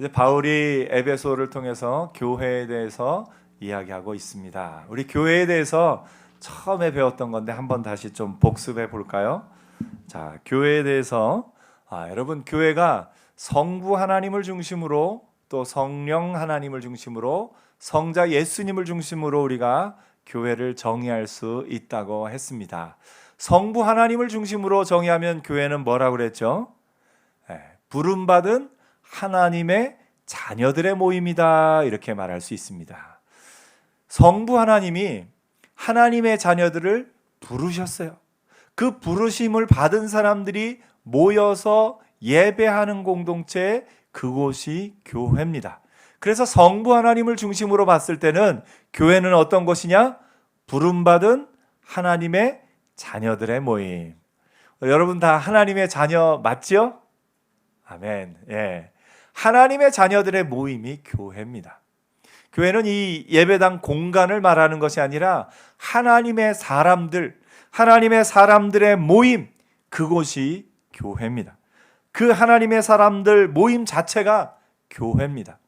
이제 바울이 에베소를 통해서 교회에 대해서 이야기하고 있습니다. 우리 교회에 대해서 처음에 배웠던 건데 한번 다시 좀 복습해 볼까요? 자, 교회에 대해서 여러분, 교회가 성부 하나님을 중심으로 또 성령 하나님을 중심으로 성자 예수님을 중심으로 우리가 교회를 정의할 수 있다고 했습니다. 성부 하나님을 중심으로 정의하면 교회는 뭐라고 그랬죠? 부름받은 하나님의 자녀들의 모임이다, 이렇게 말할 수 있습니다. 성부 하나님이 하나님의 자녀들을 부르셨어요. 그 부르심을 받은 사람들이 모여서 예배하는 공동체, 그곳이 교회입니다. 그래서 성부 하나님을 중심으로 봤을 때는 교회는 어떤 곳이냐? 부름받은 하나님의 자녀들의 모임. 여러분 다 하나님의 자녀 맞죠? 아멘. 예. 하나님의 자녀들의 모임이 교회입니다. 교회는 이 예배당 공간을 말하는 것이 아니라 하나님의 사람들의 모임, 그곳이 교회입니다. 그 하나님의 사람들 모임 자체가 교회입니다.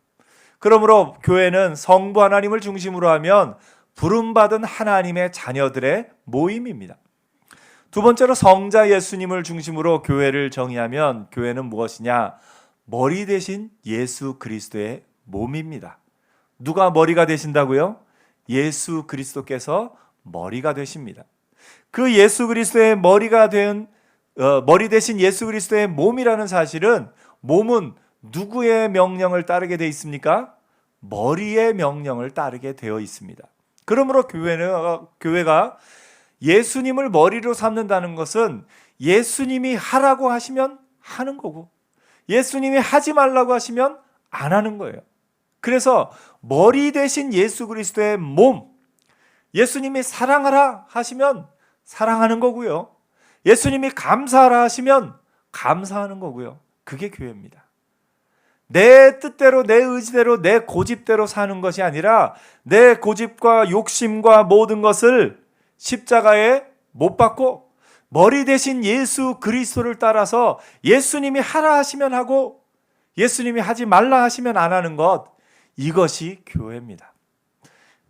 그러므로 교회는 성부 하나님을 중심으로 하면 부름받은 하나님의 자녀들의 모임입니다. 두 번째로 성자 예수님을 중심으로 교회를 정의하면 교회는 무엇이냐? 머리 대신 예수 그리스도의 몸입니다. 누가 머리가 되신다고요? 예수 그리스도께서 머리가 되십니다. 그 예수 그리스도의 머리 대신 예수 그리스도의 몸이라는 사실은, 몸은 누구의 명령을 따르게 되어 있습니까? 머리의 명령을 따르게 되어 있습니다. 그러므로 교회가 예수님을 머리로 삼는다는 것은 예수님이 하라고 하시면 하는 거고, 예수님이 하지 말라고 하시면 안 하는 거예요. 그래서 머리 대신 예수 그리스도의 몸, 예수님이 사랑하라 하시면 사랑하는 거고요, 예수님이 감사하라 하시면 감사하는 거고요. 그게 교회입니다. 내 뜻대로, 내 의지대로, 내 고집대로 사는 것이 아니라 내 고집과 욕심과 모든 것을 십자가에 못 박고 머리 대신 예수 그리스도를 따라서 예수님이 하라 하시면 하고 예수님이 하지 말라 하시면 안 하는 것, 이것이 교회입니다.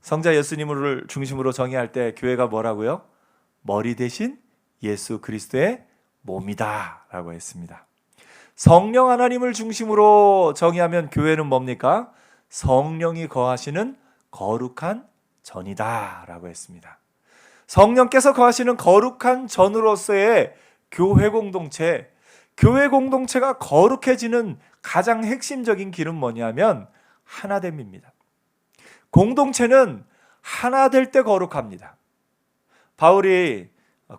성자 예수님을 중심으로 정의할 때 교회가 뭐라고요? 머리 대신 예수 그리스도의 몸이다 라고 했습니다. 성령 하나님을 중심으로 정의하면 교회는 뭡니까? 성령이 거하시는 거룩한 전이다 라고 했습니다. 성령께서 거하시는 거룩한 전으로서의 교회 공동체가 거룩해지는 가장 핵심적인 길은 뭐냐면 하나됨입니다. 공동체는 하나 될 때 거룩합니다. 바울이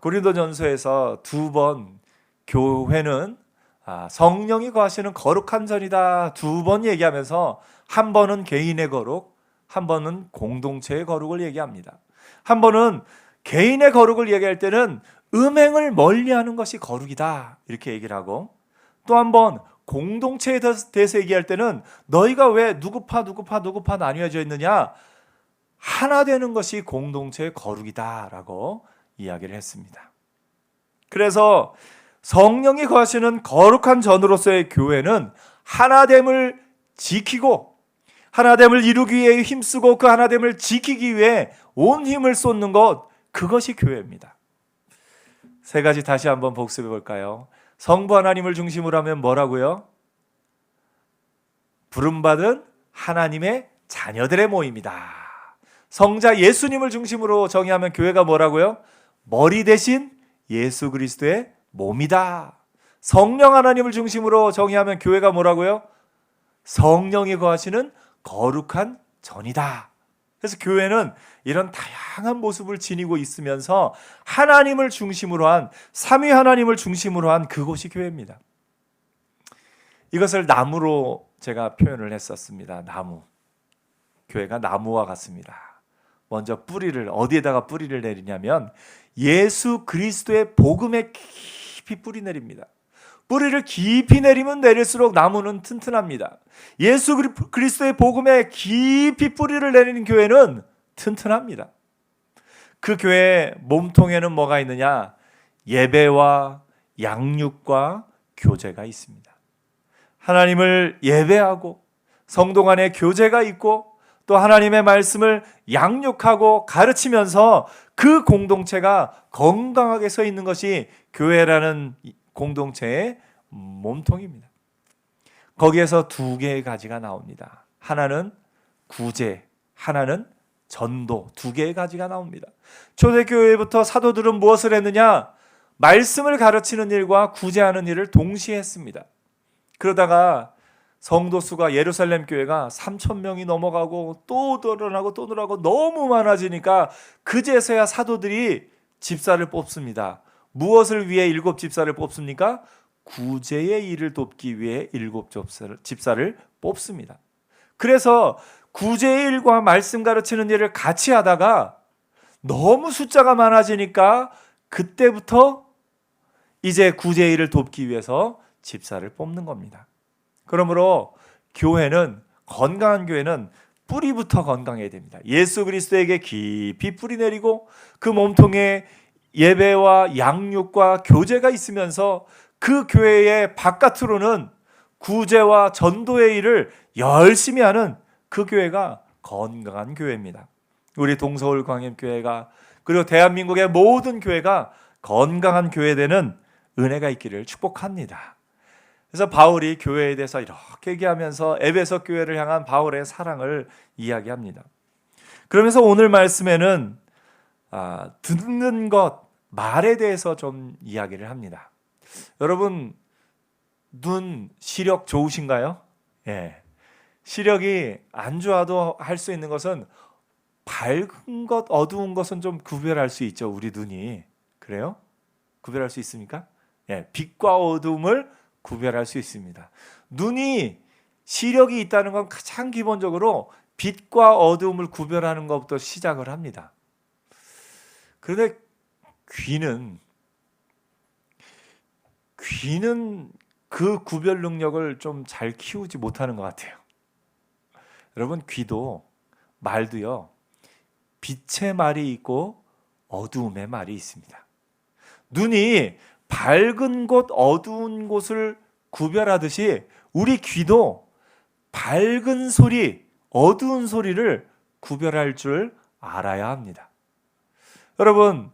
고린도전서에서 두 번 교회는 성령이 거하시는 거룩한 전이다 두 번 얘기하면서, 한 번은 개인의 거룩, 한 번은 공동체의 거룩을 얘기합니다. 한 번은 개인의 거룩을 얘기할 때는 음행을 멀리하는 것이 거룩이다 이렇게 얘기를 하고, 또 한 번 공동체에 대해서 얘기할 때는 너희가 왜 누구파 나뉘어져 있느냐, 하나 되는 것이 공동체의 거룩이다 라고 이야기를 했습니다. 그래서 성령이 거하시는 거룩한 전으로서의 교회는 하나됨을 지키고 하나됨을 이루기 위해 힘쓰고 그 하나됨을 지키기 위해 온 힘을 쏟는 것, 그것이 교회입니다. 세 가지 다시 한번 복습해 볼까요? 성부 하나님을 중심으로 하면 뭐라고요? 부름받은 하나님의 자녀들의 모임이다. 성자 예수님을 중심으로 정의하면 교회가 뭐라고요? 머리 대신 예수 그리스도의 몸이다. 성령 하나님을 중심으로 정의하면 교회가 뭐라고요? 성령이 거하시는 거룩한 전이다. 그래서 교회는 이런 다양한 모습을 지니고 있으면서 하나님을 중심으로 한, 삼위 하나님을 중심으로 한 그곳이 교회입니다. 이것을 나무로 제가 표현을 했었습니다. 나무. 교회가 나무와 같습니다. 먼저 어디에다가 뿌리를 내리냐면 예수 그리스도의 복음에 깊이 뿌리 내립니다. 뿌리를 깊이 내리면 내릴수록 나무는 튼튼합니다. 예수 그리스도의 복음에 깊이 뿌리를 내리는 교회는 튼튼합니다. 그 교회의 몸통에는 뭐가 있느냐? 예배와 양육과 교제가 있습니다. 하나님을 예배하고 성도 간의 교제가 있고 또 하나님의 말씀을 양육하고 가르치면서 그 공동체가 건강하게 서 있는 것이 교회라는 공동체의 몸통입니다. 거기에서 두 개의 가지가 나옵니다. 하나는 구제, 하나는 전도, 두 개의 가지가 나옵니다. 초대교회부터 사도들은 무엇을 했느냐? 말씀을 가르치는 일과 구제하는 일을 동시에 했습니다. 그러다가 성도 수가 예루살렘 교회가 3,000명이 넘어가고 또 늘어나고 또 늘어나고 너무 많아지니까 그제서야 사도들이 집사를 뽑습니다. 무엇을 위해 7 집사를 뽑습니까? 구제의 일을 돕기 위해 7 집사를 뽑습니다. 그래서 구제의 일과 말씀 가르치는 일을 같이 하다가 너무 숫자가 많아지니까 그때부터 이제 구제의 일을 돕기 위해서 집사를 뽑는 겁니다. 그러므로 교회는, 건강한 교회는 뿌리부터 건강해야 됩니다. 예수 그리스도에게 깊이 뿌리 내리고 그 몸통에 예배와 양육과 교제가 있으면서 그 교회의 바깥으로는 구제와 전도의 일을 열심히 하는 그 교회가 건강한 교회입니다. 우리 동서울 광염교회가, 그리고 대한민국의 모든 교회가 건강한 교회되는 은혜가 있기를 축복합니다. 그래서 바울이 교회에 대해서 이렇게 얘기하면서 에베소 교회를 향한 바울의 사랑을 이야기합니다. 그러면서 오늘 말씀에는 듣는 것, 말에 대해서 좀 이야기를 합니다. 여러분, 눈 시력 좋으신가요? 예. 시력이 안 좋아도 할 수 있는 것은 밝은 것, 어두운 것은 좀 구별할 수 있죠. 우리 눈이. 그래요? 구별할 수 있습니까? 예, 빛과 어두움을 구별할 수 있습니다. 눈이 시력이 있다는 건 가장 기본적으로 빛과 어두움을 구별하는 것부터 시작을 합니다. 그런데 귀는 그 구별 능력을 좀 잘 키우지 못하는 것 같아요. 여러분, 귀도, 말도요, 빛의 말이 있고 어두움의 말이 있습니다. 눈이 밝은 곳, 어두운 곳을 구별하듯이 우리 귀도 밝은 소리, 어두운 소리를 구별할 줄 알아야 합니다. 여러분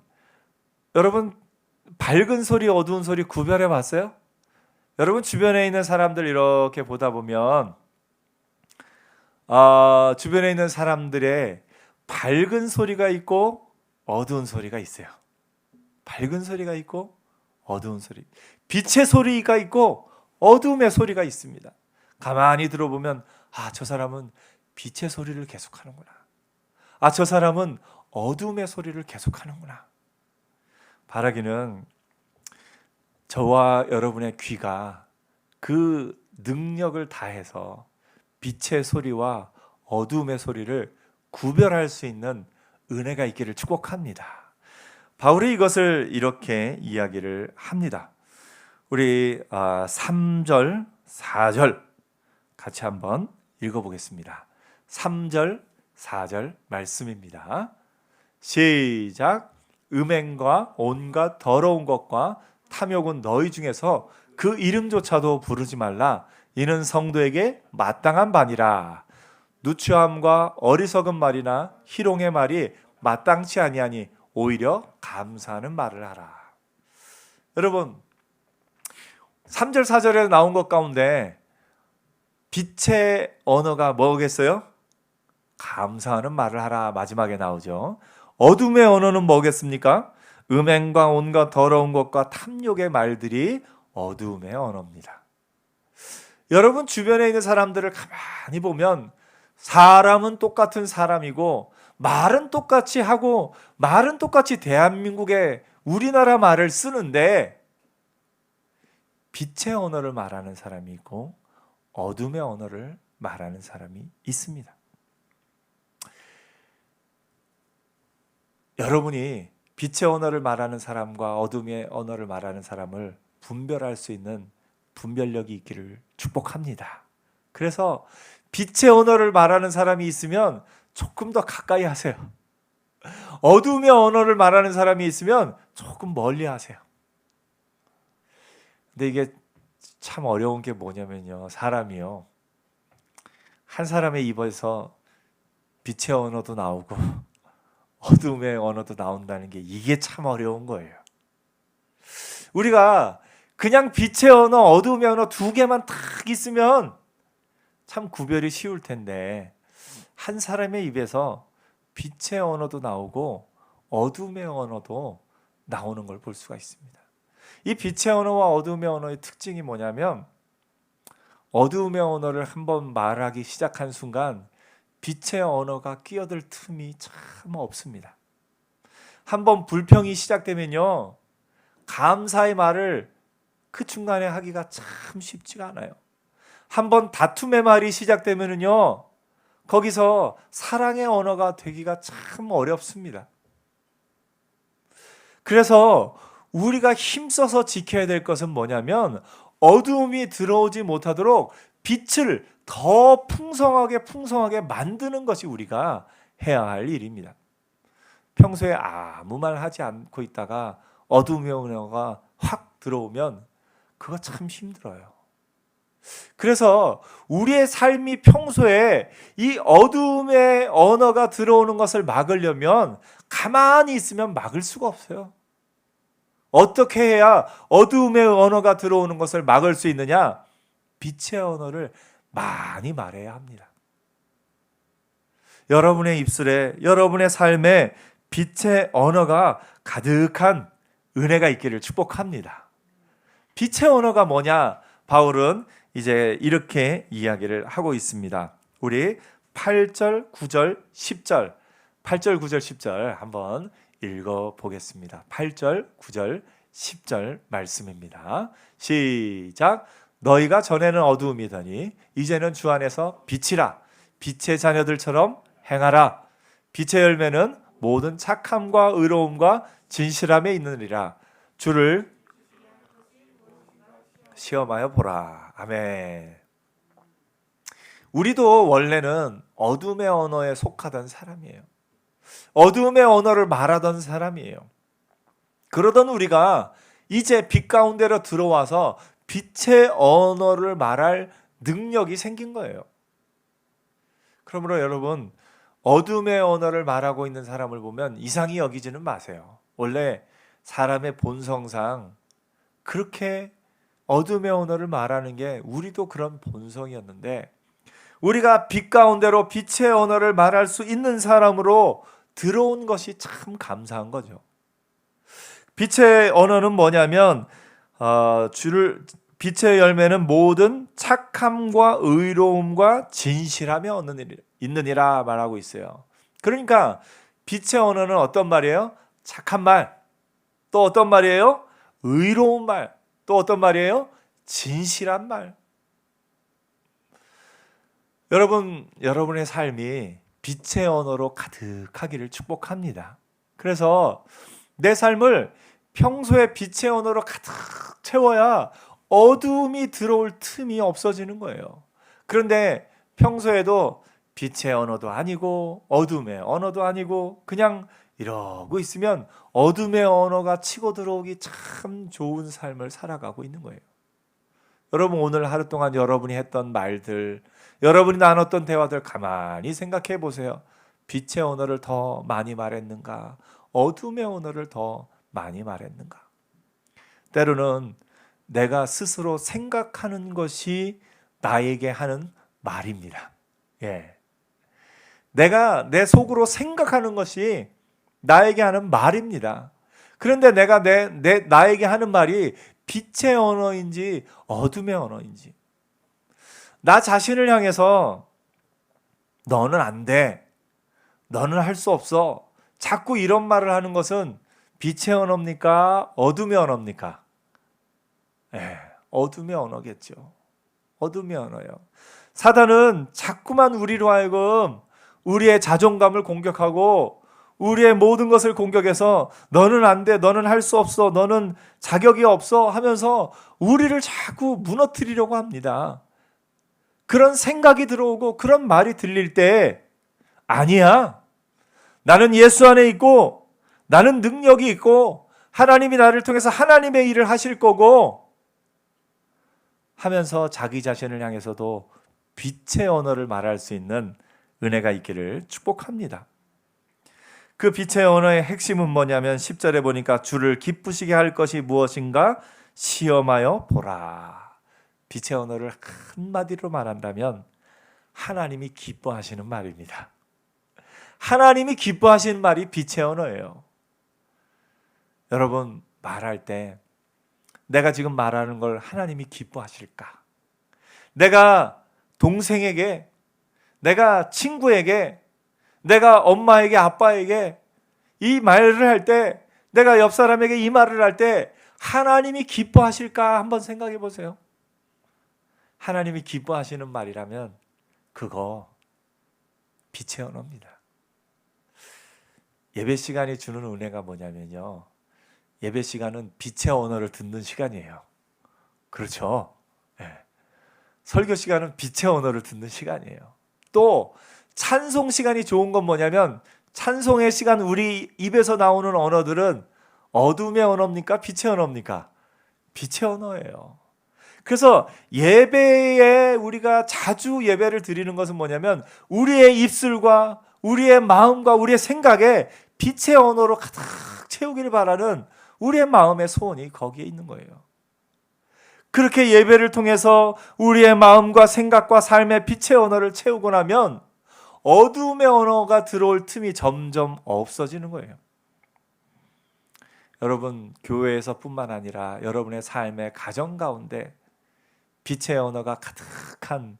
밝은 소리, 어두운 소리 구별해 봤어요? 여러분 주변에 있는 사람들 이렇게 보다 보면 주변에 있는 사람들의 밝은 소리가 있고 어두운 소리가 있어요. 밝은 소리가 있고 어두운 소리, 빛의 소리가 있고 어두움의 소리가 있습니다. 가만히 들어보면 저 사람은 빛의 소리를 계속하는구나. 저 사람은 어두움의 소리를 계속하는구나. 바라기는 저와 여러분의 귀가 그 능력을 다해서 빛의 소리와 어두움의 소리를 구별할 수 있는 은혜가 있기를 축복합니다. 바울이 이것을 이렇게 이야기를 합니다. 우리 3절, 4절 같이 한번 읽어보겠습니다. 3절, 4절 말씀입니다. 시작. 음행과 온갖 더러운 것과 탐욕은 너희 중에서 그 이름조차도 부르지 말라. 이는 성도에게 마땅한 바니라. 누추함과 어리석은 말이나 희롱의 말이 마땅치 아니하니 오히려 감사하는 말을 하라. 여러분, 3절 4절에 나온 것 가운데 빛의 언어가 뭐겠어요? 감사하는 말을 하라. 마지막에 나오죠. 어둠의 언어는 뭐겠습니까? 음행과 온갖 더러운 것과 탐욕의 말들이 어두움의 언어입니다. 여러분 주변에 있는 사람들을 가만히 보면 사람은 똑같은 사람이고 말은 똑같이 하고 말은 똑같이 대한민국의 우리나라 말을 쓰는데 빛의 언어를 말하는 사람이 있고 어둠의 언어를 말하는 사람이 있습니다. 여러분이 빛의 언어를 말하는 사람과 어둠의 언어를 말하는 사람을 분별할 수 있는 분별력이 있기를 축복합니다. 그래서 빛의 언어를 말하는 사람이 있으면 조금 더 가까이 하세요. 어둠의 언어를 말하는 사람이 있으면 조금 멀리 하세요. 근데 이게 참 어려운 게 뭐냐면요, 사람이요, 한 사람의 입에서 빛의 언어도 나오고 어둠의 언어도 나온다는 게 이게 참 어려운 거예요. 우리가 그냥 빛의 언어, 어둠의 언어 두 개만 딱 있으면 참 구별이 쉬울 텐데 한 사람의 입에서 빛의 언어도 나오고 어둠의 언어도 나오는 걸 볼 수가 있습니다. 이 빛의 언어와 어둠의 언어의 특징이 뭐냐면 어둠의 언어를 한번 말하기 시작한 순간 빛의 언어가 끼어들 틈이 참 없습니다. 한번 불평이 시작되면요, 감사의 말을 그 중간에 하기가 참 쉽지가 않아요. 한번 다툼의 말이 시작되면요, 거기서 사랑의 언어가 되기가 참 어렵습니다. 그래서 우리가 힘써서 지켜야 될 것은 뭐냐면 어두움이 들어오지 못하도록 빛을 더 풍성하게 만드는 것이 우리가 해야 할 일입니다. 평소에 아무 말 하지 않고 있다가 어둠의 언어가 확 들어오면 그거 참 힘들어요. 그래서 우리의 삶이 평소에 이 어둠의 언어가 들어오는 것을 막으려면 가만히 있으면 막을 수가 없어요. 어떻게 해야 어둠의 언어가 들어오는 것을 막을 수 있느냐? 빛의 언어를 많이 말해야 합니다. 여러분의 입술에, 여러분의 삶에 빛의 언어가 가득한 은혜가 있기를 축복합니다. 빛의 언어가 뭐냐? 바울은 이제 이렇게 이야기를 하고 있습니다. 우리 8절, 9절, 10절, 8절, 9절, 10절 한번 읽어보겠습니다. 8절, 9절, 10절 말씀입니다. 시작. 너희가 전에는 어두움이더니 이제는 주 안에서 빛이라. 빛의 자녀들처럼 행하라. 빛의 열매는 모든 착함과 의로움과 진실함에 있느니라. 주를 시험하여 보라. 아멘. 우리도 원래는 어둠의 언어에 속하던 사람이에요. 어둠의 언어를 말하던 사람이에요. 그러던 우리가 이제 빛 가운데로 들어와서 빛의 언어를 말할 능력이 생긴 거예요. 그러므로 여러분, 어둠의 언어를 말하고 있는 사람을 보면 이상히 여기지는 마세요. 원래 사람의 본성상 그렇게 어둠의 언어를 말하는 게 우리도 그런 본성이었는데, 우리가 빛 가운데로 빛의 언어를 말할 수 있는 사람으로 들어온 것이 참 감사한 거죠. 빛의 언어는 뭐냐면 빛의 열매는 모든 착함과 의로움과 진실함에 있느니라 말하고 있어요. 그러니까 빛의 언어는 어떤 말이에요? 착한 말. 또 어떤 말이에요? 의로운 말. 또 어떤 말이에요? 진실한 말. 여러분의 삶이 빛의 언어로 가득하기를 축복합니다. 그래서 내 삶을 평소에 빛의 언어로 가득 채워야 어두움이 들어올 틈이 없어지는 거예요. 그런데 평소에도 빛의 언어도 아니고 어둠의 언어도 아니고 그냥 이러고 있으면 어둠의 언어가 치고 들어오기 참 좋은 삶을 살아가고 있는 거예요. 여러분, 오늘 하루 동안 여러분이 했던 말들, 여러분이 나눴던 대화들 가만히 생각해 보세요. 빛의 언어를 더 많이 말했는가? 어둠의 언어를 더 많이 말했는가? 때로는 내가 스스로 생각하는 것이 나에게 하는 말입니다. 예. 내가 내 속으로 생각하는 것이 나에게 하는 말입니다. 그런데 내가 나에게 하는 말이 빛의 언어인지 어둠의 언어인지, 나 자신을 향해서 너는 안 돼, 너는 할 수 없어, 자꾸 이런 말을 하는 것은 빛의 언어입니까? 어둠의 언어입니까? 어둠의 언어겠죠. 어둠의 언어요. 사단은 자꾸만 우리로 하여금 우리의 자존감을 공격하고 우리의 모든 것을 공격해서 너는 안 돼, 너는 할 수 없어, 너는 자격이 없어 하면서 우리를 자꾸 무너뜨리려고 합니다. 그런 생각이 들어오고 그런 말이 들릴 때, 아니야, 나는 예수 안에 있고 나는 능력이 있고 하나님이 나를 통해서 하나님의 일을 하실 거고 하면서 자기 자신을 향해서도 빛의 언어를 말할 수 있는 은혜가 있기를 축복합니다. 그 빛의 언어의 핵심은 뭐냐면 10절에 보니까 주를 기쁘시게 할 것이 무엇인가 시험하여 보라. 빛의 언어를 한마디로 말한다면 하나님이 기뻐하시는 말입니다. 하나님이 기뻐하시는 말이 빛의 언어예요. 여러분, 말할 때 내가 지금 말하는 걸 하나님이 기뻐하실까? 내가 동생에게, 내가 친구에게, 내가 엄마에게, 아빠에게 이 말을 할 때, 내가 옆 사람에게 이 말을 할 때 하나님이 기뻐하실까? 한번 생각해 보세요. 하나님이 기뻐하시는 말이라면 그거 빛의 언어입니다. 예배 시간이 주는 은혜가 뭐냐면요, 예배 시간은 빛의 언어를 듣는 시간이에요. 그렇죠? 네. 설교 시간은 빛의 언어를 듣는 시간이에요. 또 찬송 시간이 좋은 건 뭐냐면 찬송의 시간, 우리 입에서 나오는 언어들은 어둠의 언어입니까? 빛의 언어입니까? 빛의 언어예요. 그래서 예배에 우리가 자주 예배를 드리는 것은 뭐냐면 우리의 입술과 우리의 마음과 우리의 생각에 빛의 언어로 가득 채우기를 바라는 우리의 마음의 소원이 거기에 있는 거예요. 그렇게 예배를 통해서 우리의 마음과 생각과 삶의 빛의 언어를 채우고 나면 어둠의 언어가 들어올 틈이 점점 없어지는 거예요. 여러분, 교회에서뿐만 아니라 여러분의 삶의 가정 가운데 빛의 언어가 가득한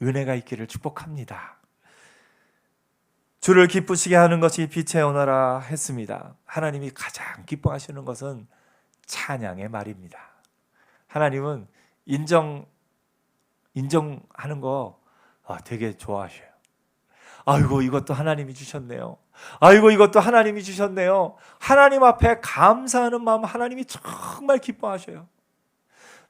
은혜가 있기를 축복합니다. 주를 기쁘시게 하는 것이 빛의 언어라 했습니다. 하나님이 가장 기뻐하시는 것은 찬양의 말입니다. 하나님은 인정하는 거 되게 좋아하셔요. 아이고, 이것도 하나님이 주셨네요. 아이고, 이것도 하나님이 주셨네요. 하나님 앞에 감사하는 마음 하나님이 정말 기뻐하셔요.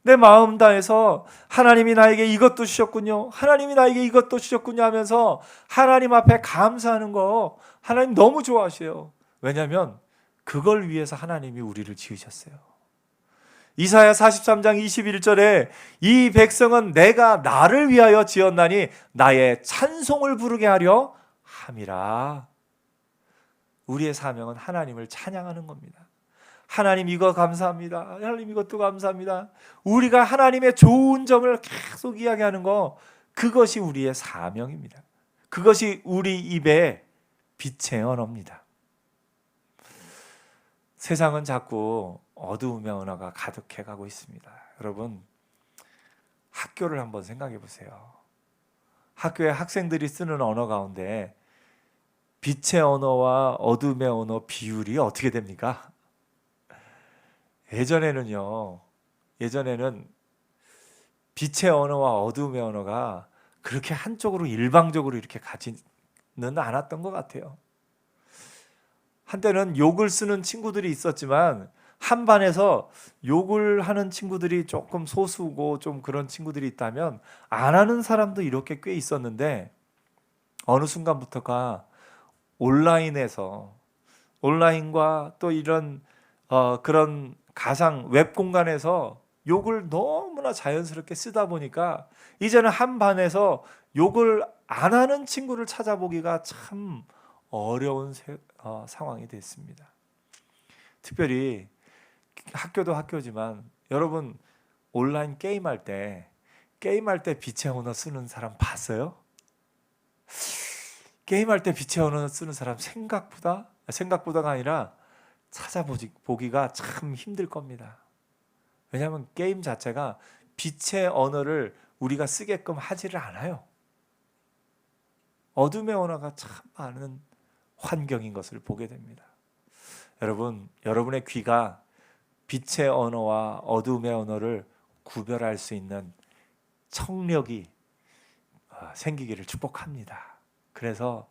내 마음 다해서 하나님이 나에게 이것도 주셨군요, 하나님이 나에게 이것도 주셨군요 하면서 하나님 앞에 감사하는 거 하나님 너무 좋아하셔요. 왜냐하면 그걸 위해서 하나님이 우리를 지으셨어요. 이사야 43장 21절에 이 백성은 내가 나를 위하여 지었나니 나의 찬송을 부르게 하려 함이라. 우리의 사명은 하나님을 찬양하는 겁니다. 하나님 이거 감사합니다. 하나님 이것도 감사합니다. 우리가 하나님의 좋은 점을 계속 이야기하는 거, 그것이 우리의 사명입니다. 그것이 우리 입에 빛의 언어입니다. 세상은 자꾸 어두움의 언어가 가득해 가고 있습니다. 여러분, 학교를 한번 생각해 보세요. 학교에 학생들이 쓰는 언어 가운데 빛의 언어와 어둠의 언어 비율이 어떻게 됩니까? 예전에는 빛의 언어와 어둠의 언어가 그렇게 한쪽으로 일방적으로 이렇게 가지는 않았던 것 같아요. 한때는 욕을 쓰는 친구들이 있었지만 한 반에서 욕을 하는 친구들이 조금 소수고 좀 그런 친구들이 있다면 안 하는 사람도 이렇게 꽤 있었는데, 어느 순간부터가 온라인과 또 이런 그런 가상 웹 공간에서 욕을 너무나 자연스럽게 쓰다 보니까 이제는 한 반에서 욕을 안 하는 친구를 찾아보기가 참 어려운 상황이 됐습니다. 특별히 학교도 학교지만 여러분, 온라인 게임할 때 빛의 언어 쓰는 사람 봤어요? 게임할 때 빛의 언어 쓰는 사람 생각보다가 아니라 찾아보기가 참 힘들 겁니다. 왜냐하면 게임 자체가 빛의 언어를 우리가 쓰게끔 하지를 않아요. 어둠의 언어가 참 많은 환경인 것을 보게 됩니다. 여러분, 여러분의 귀가 빛의 언어와 어둠의 언어를 구별할 수 있는 청력이 생기기를 축복합니다. 그래서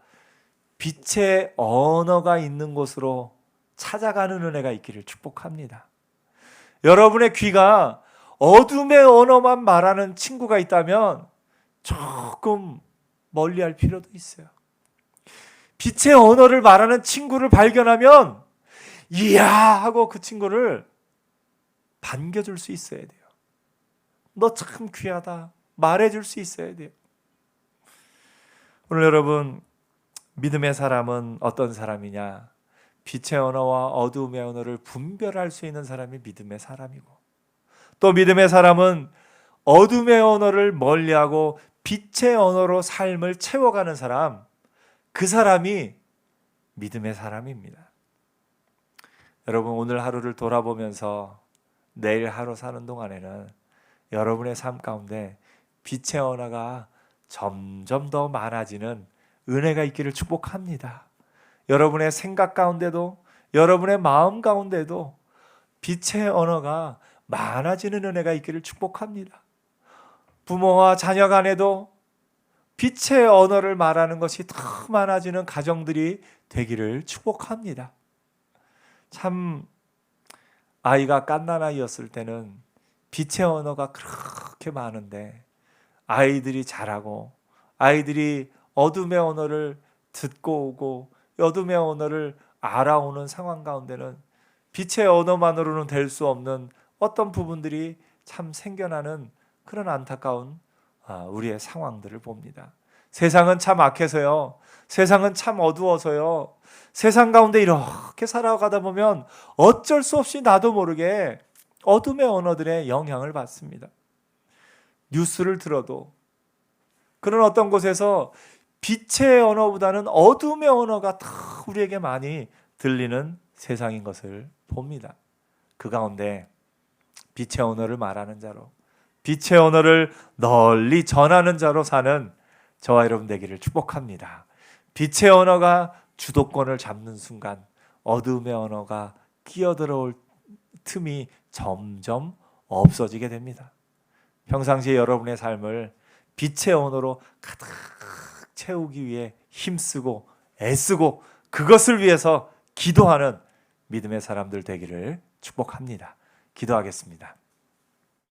빛의 언어가 있는 곳으로 찾아가는 은혜가 있기를 축복합니다. 여러분의 귀가 어둠의 언어만 말하는 친구가 있다면 조금 멀리할 필요도 있어요. 빛의 언어를 말하는 친구를 발견하면 이야 하고 그 친구를 반겨줄 수 있어야 돼요. 너 참 귀하다 말해줄 수 있어야 돼요. 오늘 여러분, 믿음의 사람은 어떤 사람이냐? 빛의 언어와 어두움의 언어를 분별할 수 있는 사람이 믿음의 사람이고, 또 믿음의 사람은 어둠의 언어를 멀리하고 빛의 언어로 삶을 채워가는 사람, 그 사람이 믿음의 사람입니다. 여러분, 오늘 하루를 돌아보면서 내일 하루 사는 동안에는 여러분의 삶 가운데 빛의 언어가 점점 더 많아지는 은혜가 있기를 축복합니다. 여러분의 생각 가운데도, 여러분의 마음 가운데도 빛의 언어가 많아지는 은혜가 있기를 축복합니다. 부모와 자녀 간에도 빛의 언어를 말하는 것이 더 많아지는 가정들이 되기를 축복합니다. 참, 아이가 갓난아이였을 때는 빛의 언어가 그렇게 많은데, 아이들이 자라고 아이들이 어둠의 언어를 듣고 오고 어둠의 언어를 알아오는 상황 가운데는 빛의 언어만으로는 될 수 없는 어떤 부분들이 참 생겨나는 그런 안타까운 우리의 상황들을 봅니다. 세상은 참 악해서요, 세상은 참 어두워서요, 세상 가운데 이렇게 살아가다 보면 어쩔 수 없이 나도 모르게 어둠의 언어들의 영향을 받습니다. 뉴스를 들어도 그런 어떤 곳에서 빛의 언어보다는 어둠의 언어가 더 우리에게 많이 들리는 세상인 것을 봅니다. 그 가운데 빛의 언어를 말하는 자로, 빛의 언어를 널리 전하는 자로 사는 저와 여러분 되기를 축복합니다. 빛의 언어가 주도권을 잡는 순간 어둠의 언어가 끼어들어올 틈이 점점 없어지게 됩니다. 평상시에 여러분의 삶을 빛의 언어로 가득 채우기 위해 힘쓰고 애쓰고 그것을 위해서 기도하는 믿음의 사람들 되기를 축복합니다. 기도하겠습니다.